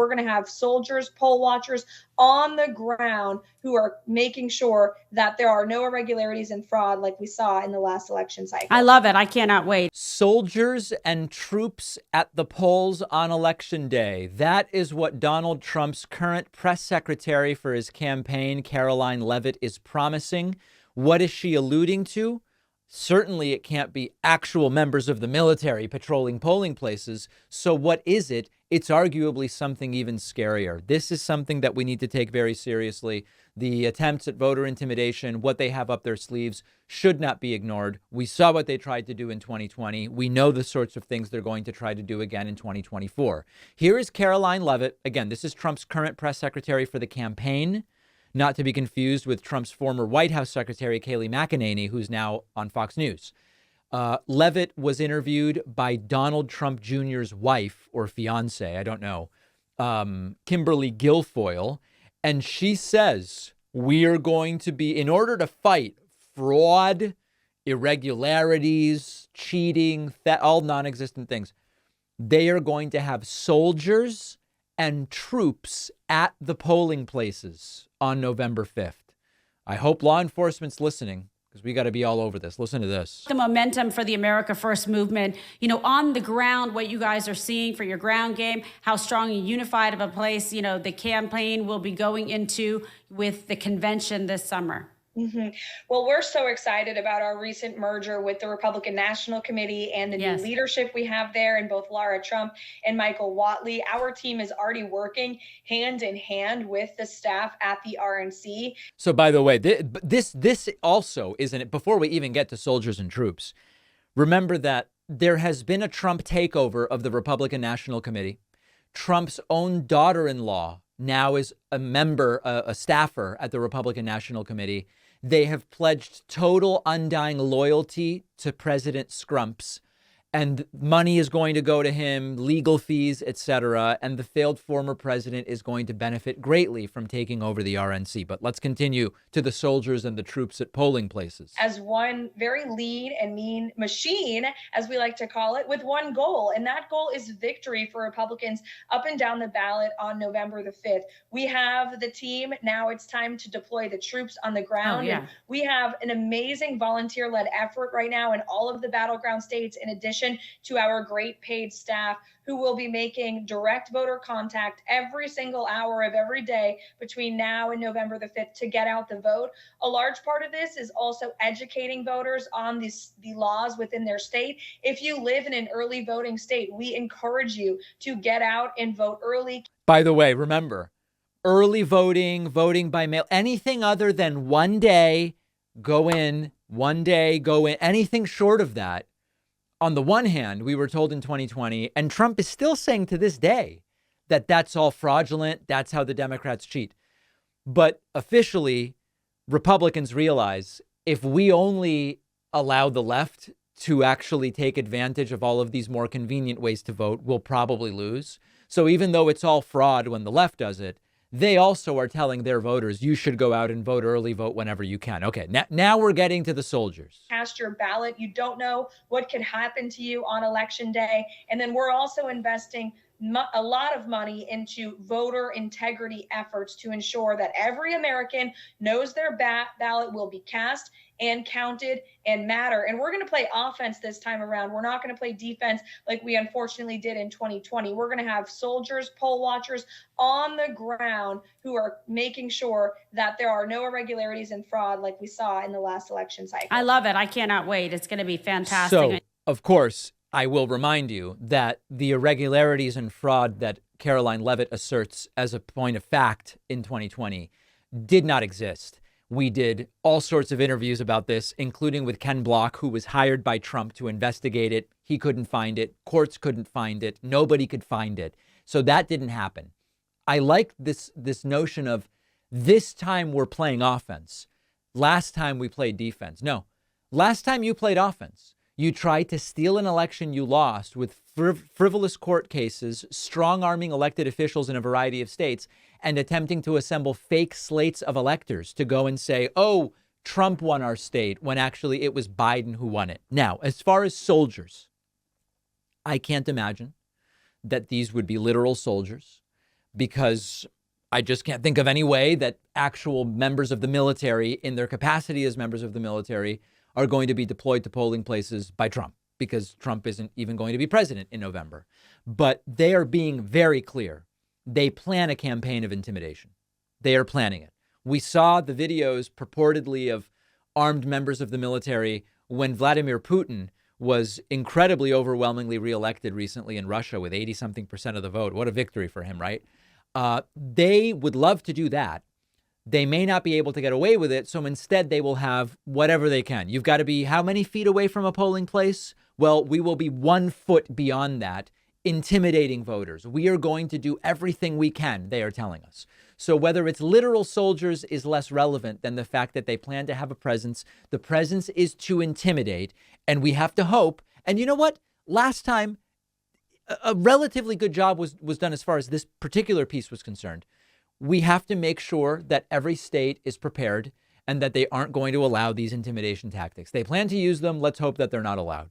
we're going to have soldiers, poll watchers on the ground who are making sure that there are no irregularities and fraud like we saw in the last election cycle. I love it. I cannot wait. Soldiers and troops at the polls on Election Day. That is what Donald Trump's current press secretary for his campaign, Karoline Leavitt, is promising. What is she alluding to? Certainly it can't be actual members of the military patrolling polling places. So what is it? It's arguably something even scarier. This is something that we need to take very seriously. The attempts at voter intimidation, what they have up their sleeves, should not be ignored. We saw what they tried to do in 2020. We know the sorts of things they're going to try to do again in 2024. Here is Karoline Leavitt. Again, this is Trump's current press secretary for the campaign, not to be confused with Trump's former White House secretary, Kayleigh McEnany, who's now on Fox News. Leavitt was interviewed by Donald Trump Jr.'s wife or fiance, I don't know, Kimberly Guilfoyle. And she says, we are going to be, in order to fight fraud, irregularities, cheating, all non-existent things, they are going to have soldiers and troops at the polling places on November 5th. I hope law enforcement's listening, because we got to be all over this. Listen to this. The momentum for the America First movement, on the ground, what you guys are seeing for your ground game, how strong and unified of a place, the campaign will be going into with the convention this summer. Mm-hmm. Well, we're so excited about our recent merger with the Republican National Committee and the new leadership we have there in both Lara Trump and Michael Whatley. Our team is already working hand in hand with the staff at the RNC. So, by the way, this also isn't it. Before we even get to soldiers and troops, remember that there has been a Trump takeover of the Republican National Committee. Trump's own daughter-in-law now is a member, a staffer at the Republican National Committee. They have pledged total undying loyalty to President Scrumps, and money is going to go to him, legal fees, etc. And the failed former president is going to benefit greatly from taking over the RNC. But let's continue to the soldiers and the troops at polling places. As one very lean and mean machine, as we like to call it, with one goal. And that goal is victory for Republicans up and down the ballot on November the 5th. We have the team. Now it's time to deploy the troops on the ground. And we have an amazing volunteer-led effort right now in all of the battleground states, in addition to our great paid staff who will be making direct voter contact every single hour of every day between now and November the 5th to get out the vote. A large part of this is also educating voters on the laws within their state. If you live in an early voting state, we encourage you to get out and vote early. By the way, remember, early voting, voting by mail, anything other than one day, go in, anything short of that. On the one hand, we were told in 2020, and Trump is still saying to this day, that that's all fraudulent. That's how the Democrats cheat. But officially, Republicans realize if we only allow the left to actually take advantage of all of these more convenient ways to vote, we'll probably lose. So even though it's all fraud when the left does it, they also are telling their voters, you should go out and vote early, vote whenever you can. Okay, now we're getting to the soldiers. Cast your ballot. You don't know what could happen to you on Election Day. And then we're also investing a lot of money into voter integrity efforts to ensure that every American knows their ballot will be cast and counted and matter. And we're going to play offense this time around. We're not going to play defense like we unfortunately did in 2020. We're going to have soldiers, poll watchers on the ground who are making sure that there are no irregularities and fraud like we saw in the last election cycle. I love it. I cannot wait. It's going to be fantastic. So, of course, I will remind you that the irregularities and fraud that Karoline Leavitt asserts as a point of fact in 2020 did not exist. We did all sorts of interviews about this, including with Ken Block, who was hired by Trump to investigate it. He couldn't find it. Courts couldn't find it. Nobody could find it. So that didn't happen. I like this notion of this time we're playing offense. Last time we played defense. No, last time you played offense. You tried to steal an election you lost with frivolous court cases, strong-arming elected officials in a variety of states, and attempting to assemble fake slates of electors to go and say, oh, Trump won our state, when actually it was Biden who won it. Now, as far as soldiers, I can't imagine that these would be literal soldiers, because I just can't think of any way that actual members of the military, in their capacity as members of the military, are going to be deployed to polling places by Trump, because Trump isn't even going to be president in November. But they are being very clear. They plan a campaign of intimidation. They are planning it. We saw the videos purportedly of armed members of the military when Vladimir Putin was incredibly overwhelmingly reelected recently in Russia with 80-something% of the vote. What a victory for him, right? They would love to do that. They may not be able to get away with it. So instead, they will have whatever they can. You've got to be how many feet away from a polling place? Well, we will be 1 foot beyond that, intimidating voters. We are going to do everything we can, they are telling us. So whether it's literal soldiers is less relevant than the fact that they plan to have a presence. The presence is to intimidate, and we have to hope. And you know what? Last time, a relatively good job was done as far as this particular piece was concerned. We have to make sure that every state is prepared and that they aren't going to allow these intimidation tactics. They plan to use them. Let's hope that they're not allowed.